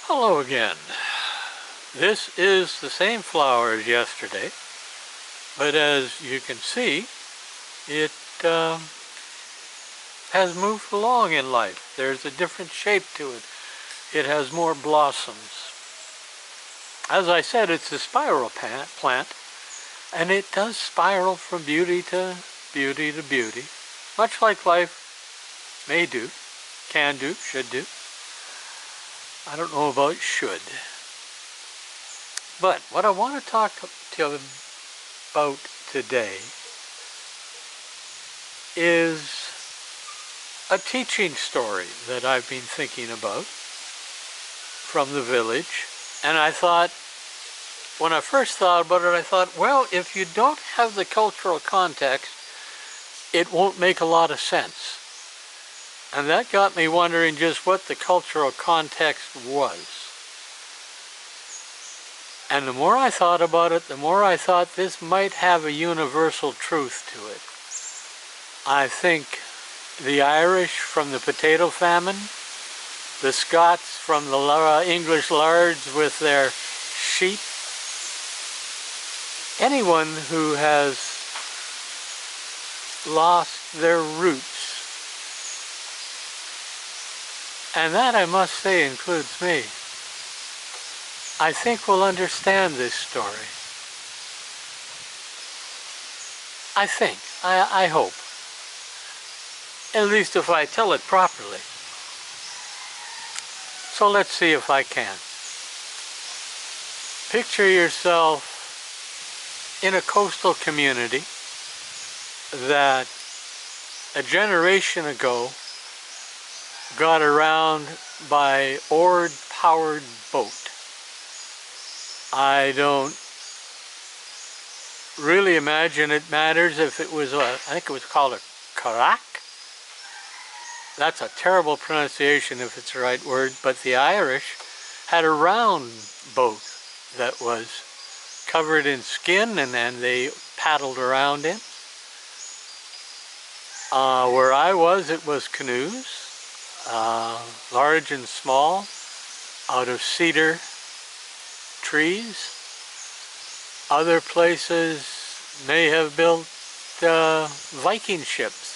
Hello again. This is the same flower as yesterday, but as you can see, it has moved along in life. There's a different shape to it. It has more blossoms. As I said, it's a spiral plant, and it does spiral from beauty to beauty to beauty, much like life may do, can do, should do. I don't know about should. But what I want to talk to you about today is a teaching story that I've been thinking about from the village. And I thought, when I first thought about it, I thought, well, if you don't have the cultural context, it won't make a lot of sense. And that got me wondering just what the cultural context was. And the more I thought about it, the more I thought this might have a universal truth to it. I think the Irish from the potato famine, the Scots from the English lards with their sheep, anyone who has lost their roots, and that I must say includes me, I think will understand this story. I hope. At least if I tell it properly. So let's see if I can. Picture yourself in a coastal community that a generation ago got around by oar-powered boat. I don't really imagine it matters if it was I think it was called a carack. That's a terrible pronunciation if it's the right word, but the Irish had a round boat that was covered in skin and they paddled around in. Where I was, it was canoes, large and small, out of cedar trees. Other places may have built Viking ships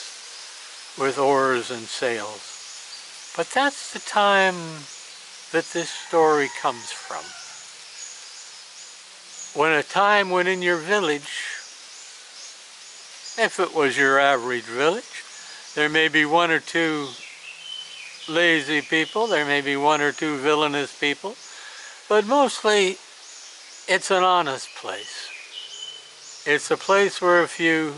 with oars and sails. But that's the time that this story comes from. When a time when in your village, if it was your average village, there may be one or two lazy people, there may be one or two villainous people, but mostly it's an honest place. It's a place where if you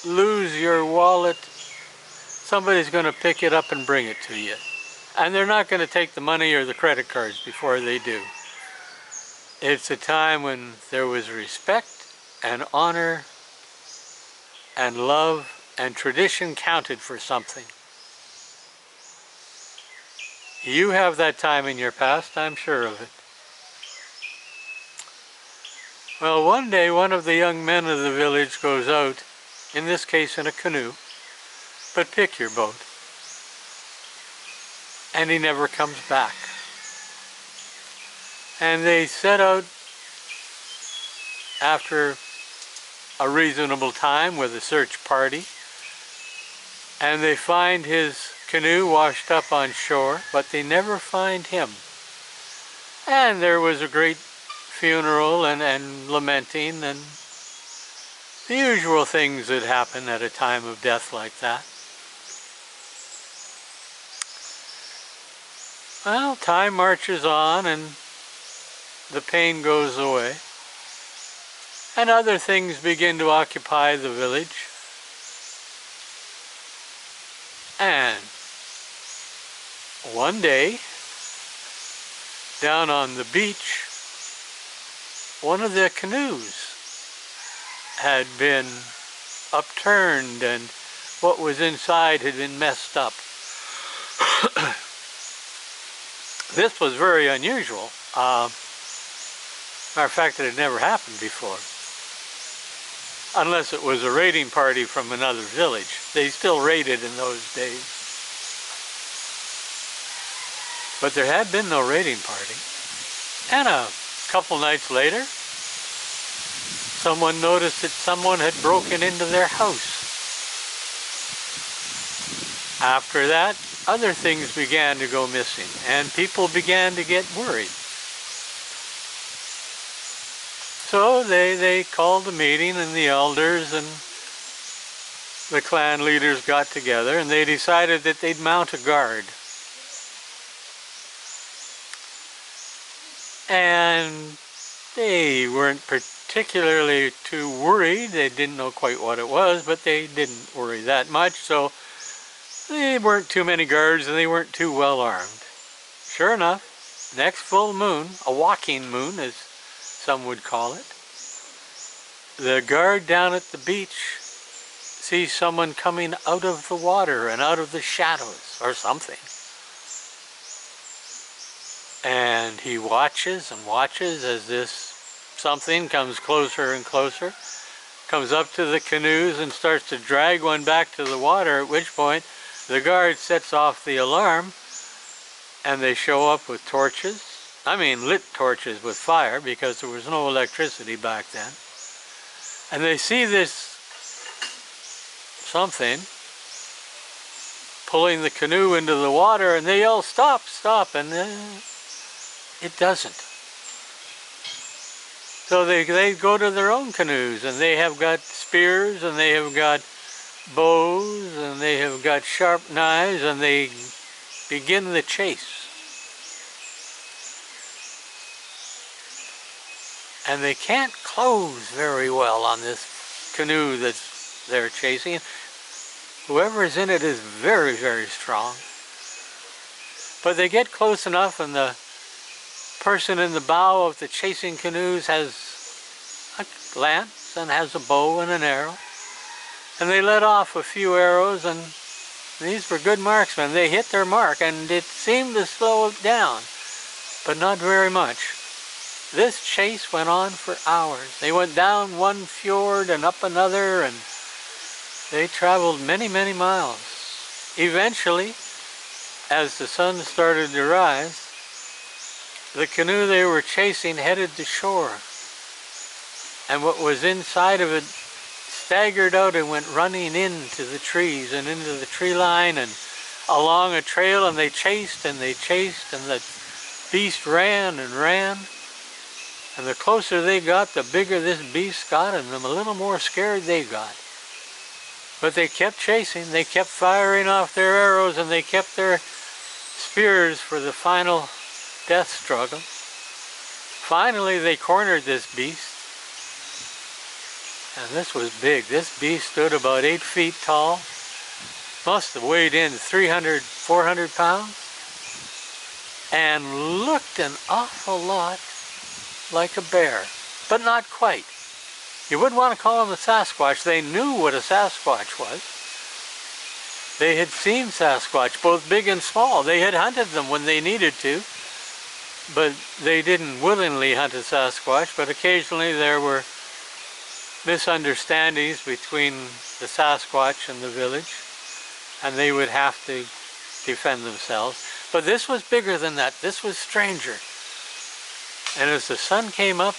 lose your wallet, somebody's going to pick it up and bring it to you. And they're not going to take the money or the credit cards before they do. It's a time when there was respect and honor and love and tradition counted for something. You have that time in your past, I'm sure of it. Well, one day one of the young men of the village goes out, in this case in a canoe, but pick your boat, and he never comes back. And they set out after a reasonable time with a search party, and they find his canoe washed up on shore, but they never find him. And there was a great funeral and lamenting and the usual things that happen at a time of death like that. Well, time marches on and the pain goes away, and other things begin to occupy the village. And one day, down on the beach, one of the canoes had been upturned and what was inside had been messed up. This was very unusual. Matter of fact, it had never happened before. Unless it was a raiding party from another village. They still raided in those days. But there had been no raiding party. And a couple nights later, someone noticed that someone had broken into their house. After that, other things began to go missing, and people began to get worried. So they called a meeting, and the elders and the clan leaders got together, and they decided that they'd mount a guard. And they weren't particularly too worried. They didn't know quite what it was, but they didn't worry that much, so they weren't too many guards and they weren't too well armed. Sure enough, next full moon, a walking moon as some would call it, the guard down at the beach sees someone coming out of the water and out of the shadows or something. And he watches and watches as this something comes closer and closer, comes up to the canoes and starts to drag one back to the water, at which point the guard sets off the alarm and they show up with torches. I mean lit torches with fire, because there was no electricity back then. And they see this something pulling the canoe into the water, and they yell, "Stop, stop," and it doesn't. So they go to their own canoes, and they have got spears, and they have got bows, and they have got sharp knives, and they begin the chase. And they can't close very well on this canoe that they're chasing. Whoever is in it is very, very strong. But they get close enough, and the person in the bow of the chasing canoes has a lance and has a bow and an arrow. And they let off a few arrows, and these were good marksmen. They hit their mark, and it seemed to slow it down, but not very much. This chase went on for hours. They went down one fjord and up another, and they traveled many, many miles. Eventually, as the sun started to rise, the canoe they were chasing headed to shore. And what was inside of it staggered out and went running into the trees and into the tree line and along a trail, and they chased and they chased, and the beast ran and ran. And the closer they got, the bigger this beast got, and the little more scared they got. But they kept chasing, they kept firing off their arrows, and they kept their spears for the final death struggle. Finally, they cornered this beast. And this was big. This beast stood about 8 feet tall. Must have weighed in 300, 400 pounds. And looked an awful lot like a bear, but not quite. You wouldn't want to call him a Sasquatch. They knew what a Sasquatch was. They had seen Sasquatch, both big and small. They had hunted them when they needed to, but they didn't willingly hunt a Sasquatch, but occasionally there were misunderstandings between the Sasquatch and the village, and they would have to defend themselves. But this was bigger than that. This was stranger. And as the sun came up,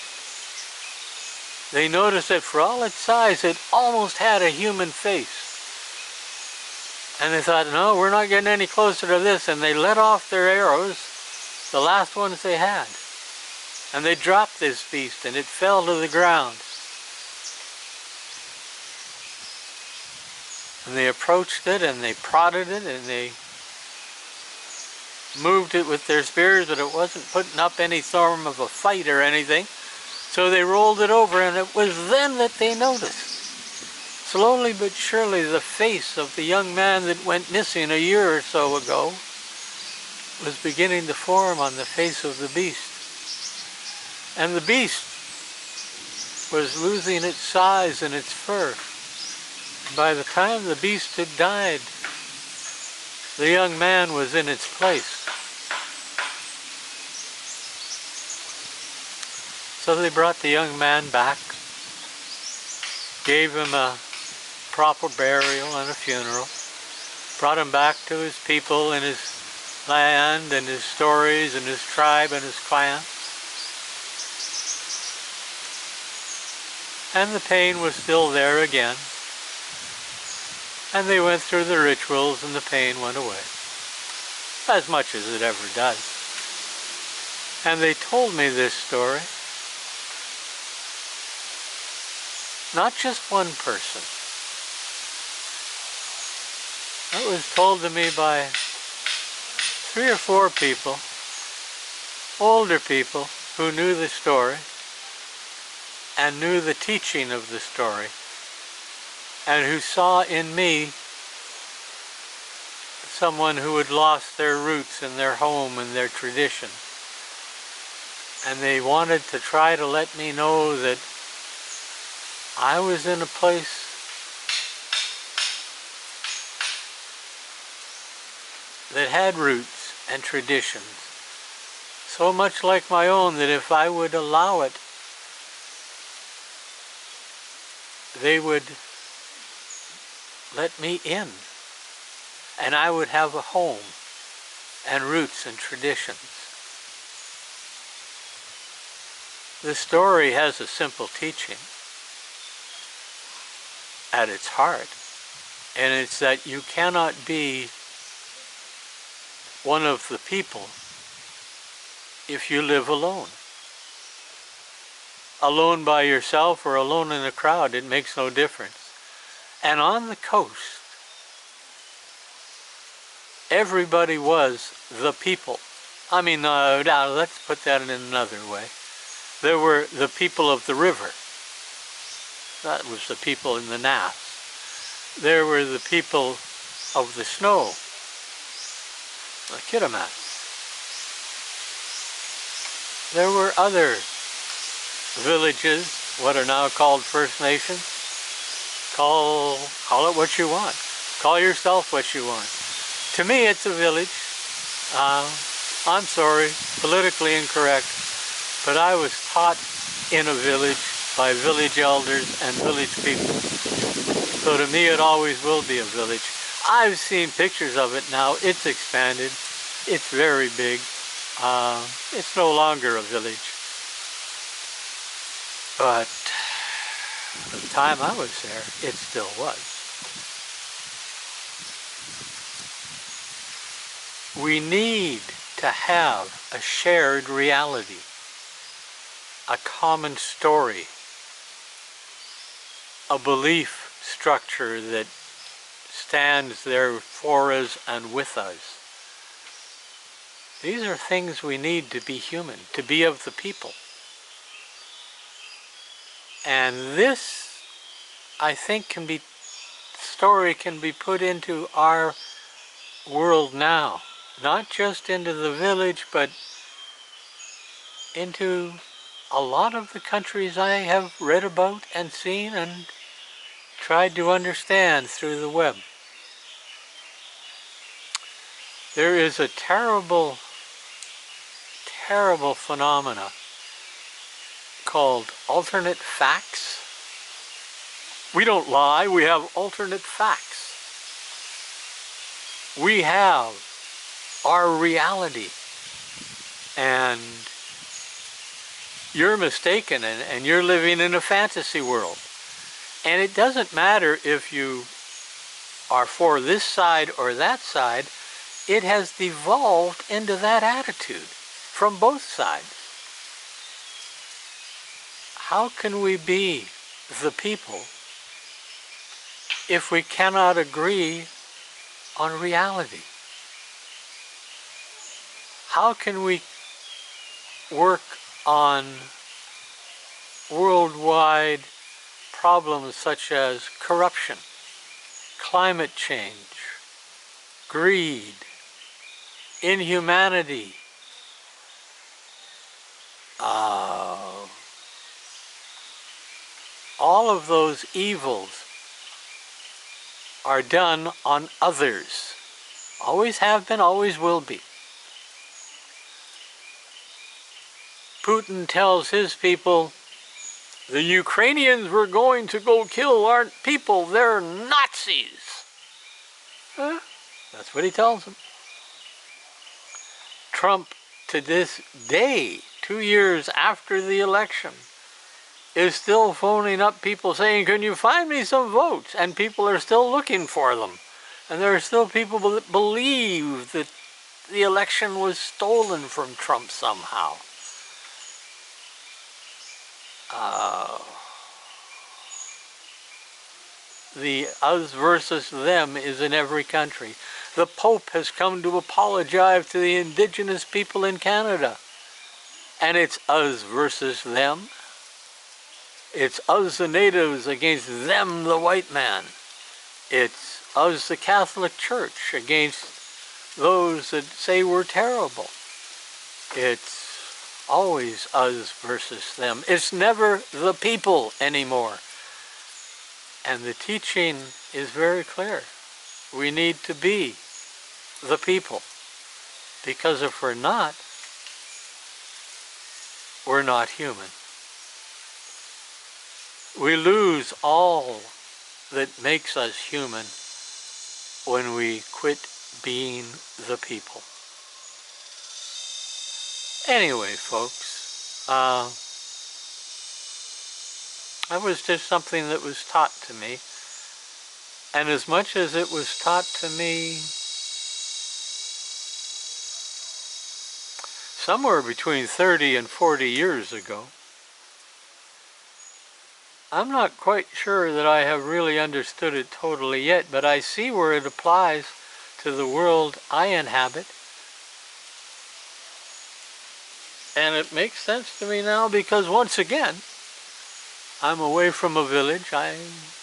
they noticed that for all its size, it almost had a human face. And they thought, no, we're not getting any closer to this. And they let off their arrows, the last ones they had. And they dropped this beast, and it fell to the ground. And they approached it, and they prodded it, and they moved it with their spears, but it wasn't putting up any form of a fight or anything. So they rolled it over, and it was then that they noticed, slowly but surely, the face of the young man that went missing a year or so ago was beginning to form on the face of the beast. And the beast was losing its size and its fur. By the time the beast had died, the young man was in its place. So they brought the young man back, gave him a proper burial and a funeral, brought him back to his people and his land and his stories and his tribe and his clan. And the pain was still there again. And they went through the rituals and the pain went away. As much as it ever does. And they told me this story. Not just one person. It was told to me by 3 or 4 people, older people, who knew the story and knew the teaching of the story, and who saw in me someone who had lost their roots and their home and their tradition. And they wanted to try to let me know that I was in a place that had roots and traditions, so much like my own that if I would allow it, they would let me in, and I would have a home and roots and traditions. The story has a simple teaching at its heart, and it's that you cannot be one of the people if you live alone. Alone by yourself or alone in a crowd, it makes no difference. And on the coast, everybody was the people. I mean, let's put that in another way. There were the people of the river. That was the people in the Nass. There were the people of the snow, the Kitimat. There were other villages, what are now called First Nations. Call it what you want. Call yourself what you want. To me, it's a village. I'm sorry, politically incorrect, but I was taught in a village by village elders and village people. So to me, it always will be a village. I've seen pictures of it now. It's expanded. It's very big. It's no longer a village. But the time I was there, it still was. We need to have a shared reality, a common story, a belief structure that stands there for us and with us. These are things we need to be human, to be of the people. And this, I think, story can be put into our world now. Not just into the village, but into a lot of the countries I have read about and seen and tried to understand through the web. There is a terrible, terrible phenomena called alternate facts. We don't lie, we have alternate facts. We have our reality. And you're mistaken, and you're living in a fantasy world. And it doesn't matter if you are for this side or that side, it has devolved into that attitude from both sides. How can we be the people if we cannot agree on reality? How can we work on worldwide problems such as corruption, climate change, greed, inhumanity, all of those evils are done on others. Always have been, always will be. Putin tells his people, the Ukrainians we're going to go kill aren't people, they're Nazis. Huh? That's what he tells them. Trump, to this day, 2 years after the election, is still phoning up people saying, can you find me some votes? And people are still looking for them. And there are still people that believe that the election was stolen from Trump somehow. The us versus them is in every country. The Pope has come to apologize to the indigenous people in Canada. And it's us versus them. It's us the natives against them the white man. It's us the Catholic Church against those that say we're terrible. It's always us versus them. It's never the people anymore. And the teaching is very clear. We need to be the people. Because if we're not human. We lose all that makes us human when we quit being the people. Anyway, folks, that was just something that was taught to me. And as much as it was taught to me somewhere between 30 and 40 years ago, I'm not quite sure that I have really understood it totally yet, but I see where it applies to the world I inhabit. And it makes sense to me now because once again, I'm away from a village. I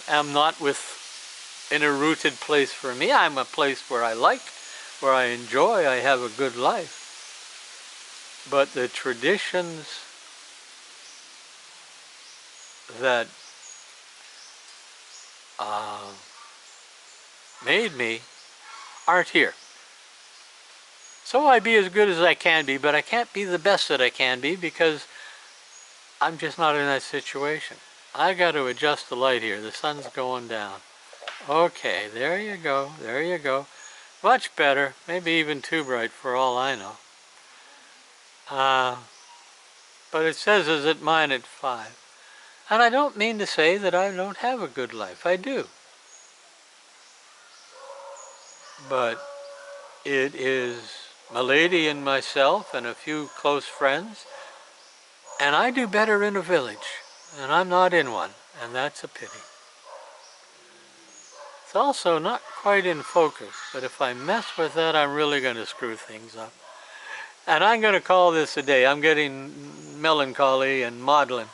am not in a rooted place for me. I'm a place where I like, where I enjoy, I have a good life. But the traditions that made me aren't here. So I be as good as I can be, but I can't be the best that I can be because I'm just not in that situation. I got to adjust the light here. The sun's going down. Okay, there you go. There you go. Much better. Maybe even too bright for all I know. But it says is at mine at 5. And I don't mean to say that I don't have a good life. I do. But it is my lady and myself and a few close friends. And I do better in a village. And I'm not in one. And that's a pity. It's also not quite in focus. But if I mess with that, I'm really going to screw things up. And I'm going to call this a day. I'm getting melancholy and maudlin.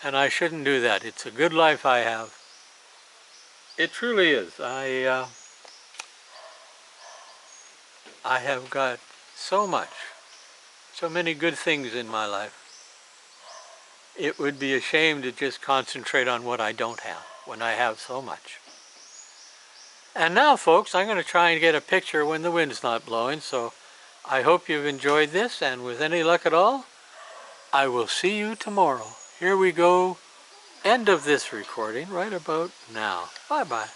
And I shouldn't do that. It's a good life I have. It truly is. I have got so much, so many good things in my life. It would be a shame to just concentrate on what I don't have when I have so much. And now, folks, I'm going to try and get a picture when the wind's not blowing. So I hope you've enjoyed this. And with any luck at all, I will see you tomorrow. Here we go. End of this recording right about now. Bye-bye.